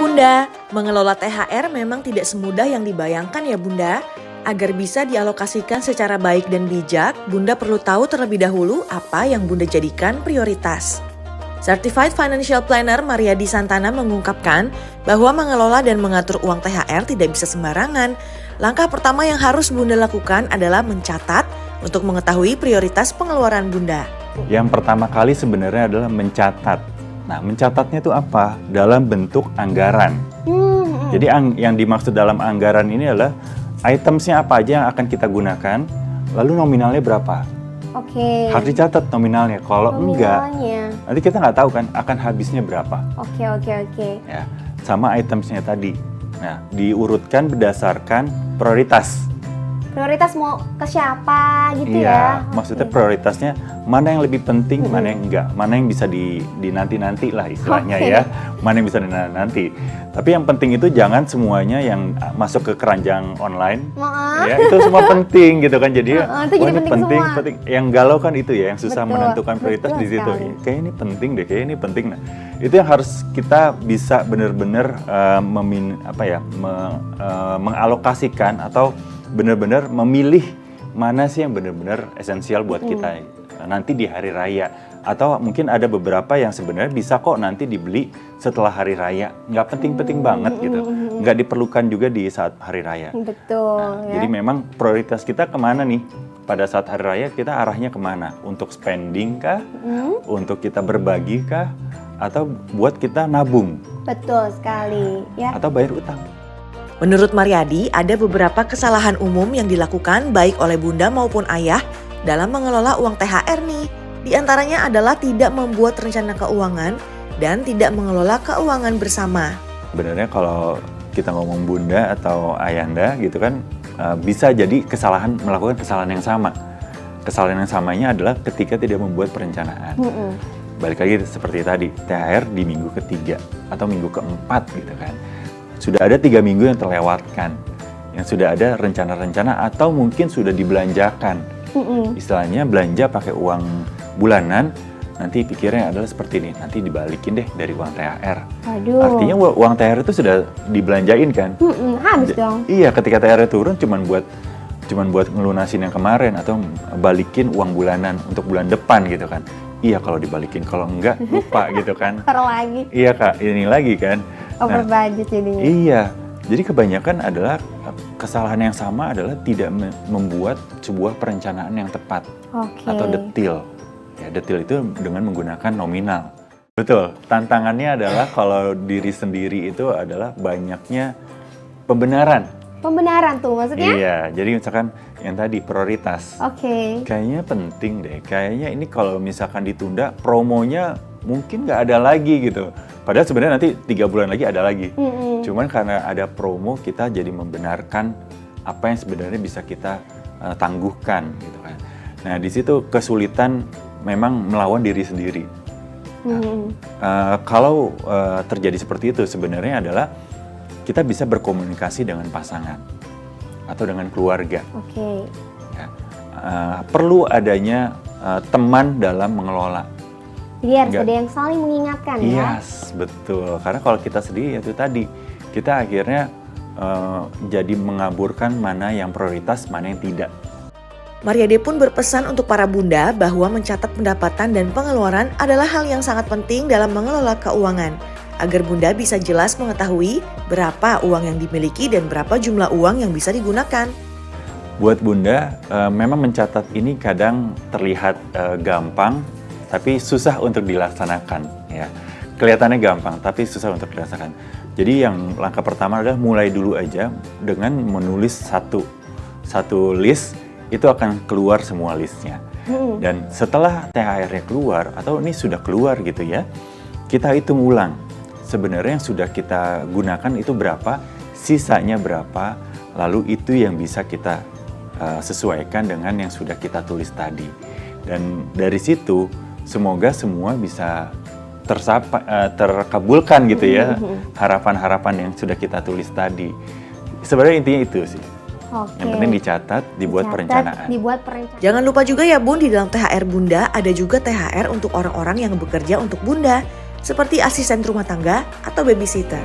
Bunda, mengelola THR memang tidak semudah yang dibayangkan ya Bunda. Agar bisa dialokasikan secara baik dan bijak, Bunda perlu tahu terlebih dahulu apa yang Bunda jadikan prioritas. Certified Financial Planner Mariadi Santana mengungkapkan bahwa mengelola dan mengatur uang THR tidak bisa sembarangan. Langkah pertama yang harus Bunda lakukan adalah mencatat untuk mengetahui prioritas pengeluaran Bunda. Yang pertama kali sebenarnya adalah mencatat. Nah, mencatatnya itu apa? Dalam bentuk anggaran. Jadi yang dimaksud dalam anggaran ini adalah itemsnya apa aja yang akan kita gunakan, lalu nominalnya berapa. Oke. Harus dicatat nominalnya. Kalau enggak, nanti kita nggak tahu kan akan habisnya berapa. Oke. Ya, sama itemsnya tadi. Nah, diurutkan berdasarkan prioritas. Prioritas mau ke siapa gitu Iya, ya? maksudnya prioritasnya mana yang lebih penting, mana yang enggak, mana yang bisa dinanti-nanti lah istilahnya ya, mana yang bisa dinanti. Tapi yang penting itu jangan semuanya yang masuk ke keranjang online, ya itu semua penting gitu kan. Jadi itu jadi penting. Yang galau kan itu ya, yang susah Betul, menentukan prioritas di situ. sekali. Kayak ini penting deh, kayak ini penting. Nah, itu yang harus kita bisa benar-benar mengalokasikan atau benar-benar memilih mana sih yang benar-benar esensial buat kita nanti di hari raya. Atau mungkin ada beberapa yang sebenarnya bisa kok nanti dibeli setelah hari raya. Nggak penting-penting banget gitu. Nggak diperlukan juga di saat hari raya. Betul. Jadi memang prioritas kita kemana nih? Pada saat hari raya kita arahnya kemana? Untuk spending kah? Untuk kita berbagi kah? Atau buat kita nabung? Betul sekali. Ya. Atau bayar utang? Menurut Mariadi, ada beberapa kesalahan umum yang dilakukan baik oleh Bunda maupun Ayah dalam mengelola uang THR nih. Di antaranya adalah tidak membuat rencana keuangan dan tidak mengelola keuangan bersama. Sebenarnya kalau kita ngomong Bunda atau Ayanda gitu kan, bisa jadi melakukan kesalahan yang sama. Kesalahan yang samanya adalah ketika tidak membuat perencanaan. Balik lagi seperti tadi, THR di minggu ketiga atau minggu keempat gitu kan. Sudah ada 3 minggu yang terlewatkan, yang sudah ada rencana-rencana atau mungkin sudah dibelanjakan. Istilahnya belanja pakai uang bulanan, nanti pikirnya adalah seperti ini, nanti dibalikin deh dari uang THR. Aduh. Artinya uang THR itu sudah dibelanjain kan? Habis dong. Iya, ketika THR turun cuman buat ngelunasin yang kemarin atau balikin uang bulanan untuk bulan depan gitu kan. Iya kalau dibalikin, kalau enggak lupa gitu kan. Taruh lagi. Iya Kak, ini lagi kan. Over budget jadinya. Iya, jadi kebanyakan adalah kesalahan yang sama adalah tidak membuat sebuah perencanaan yang tepat atau detil. Ya, detil itu dengan menggunakan nominal. Betul, tantangannya adalah kalau diri sendiri itu adalah banyaknya pembenaran. Pembenaran tuh maksudnya? Iya, jadi misalkan yang tadi prioritas. Oke. Kayaknya penting deh, kayaknya ini kalau misalkan ditunda promonya mungkin nggak ada lagi gitu. Padahal sebenarnya nanti 3 bulan lagi ada lagi. Cuman karena ada promo kita jadi membenarkan apa yang sebenarnya bisa kita tangguhkan gitu kan. Nah di situ kesulitan memang melawan diri sendiri. Kalau terjadi seperti itu sebenarnya adalah kita bisa berkomunikasi dengan pasangan atau dengan keluarga. Oke. Ya, perlu adanya teman dalam mengelola. Jadi harus ada yang saling mengingatkan ya? Yes, betul. Karena kalau kita sendiri itu tadi, kita akhirnya jadi mengaburkan mana yang prioritas, mana yang tidak. Mariadi pun berpesan untuk para bunda bahwa mencatat pendapatan dan pengeluaran adalah hal yang sangat penting dalam mengelola keuangan. Agar bunda bisa jelas mengetahui berapa uang yang dimiliki dan berapa jumlah uang yang bisa digunakan. Buat bunda, memang mencatat ini kadang terlihat gampang, tapi susah untuk dilaksanakan ya. Kelihatannya gampang tapi susah untuk dilaksanakan. Jadi yang langkah pertama adalah mulai dulu aja dengan menulis satu list, itu akan keluar semua listnya. Dan setelah THR-nya keluar atau ini sudah keluar gitu ya, kita hitung ulang. Sebenarnya yang sudah kita gunakan itu berapa, sisanya berapa, lalu itu yang bisa kita sesuaikan dengan yang sudah kita tulis tadi. Dan dari situ semoga semua bisa terkabulkan gitu ya, harapan-harapan yang sudah kita tulis tadi. Sebenarnya intinya itu sih. Yang penting dicatat, dibuat perencanaan. Jangan lupa juga ya Bun, di dalam THR Bunda ada juga THR untuk orang-orang yang bekerja untuk Bunda, seperti asisten rumah tangga atau babysitter.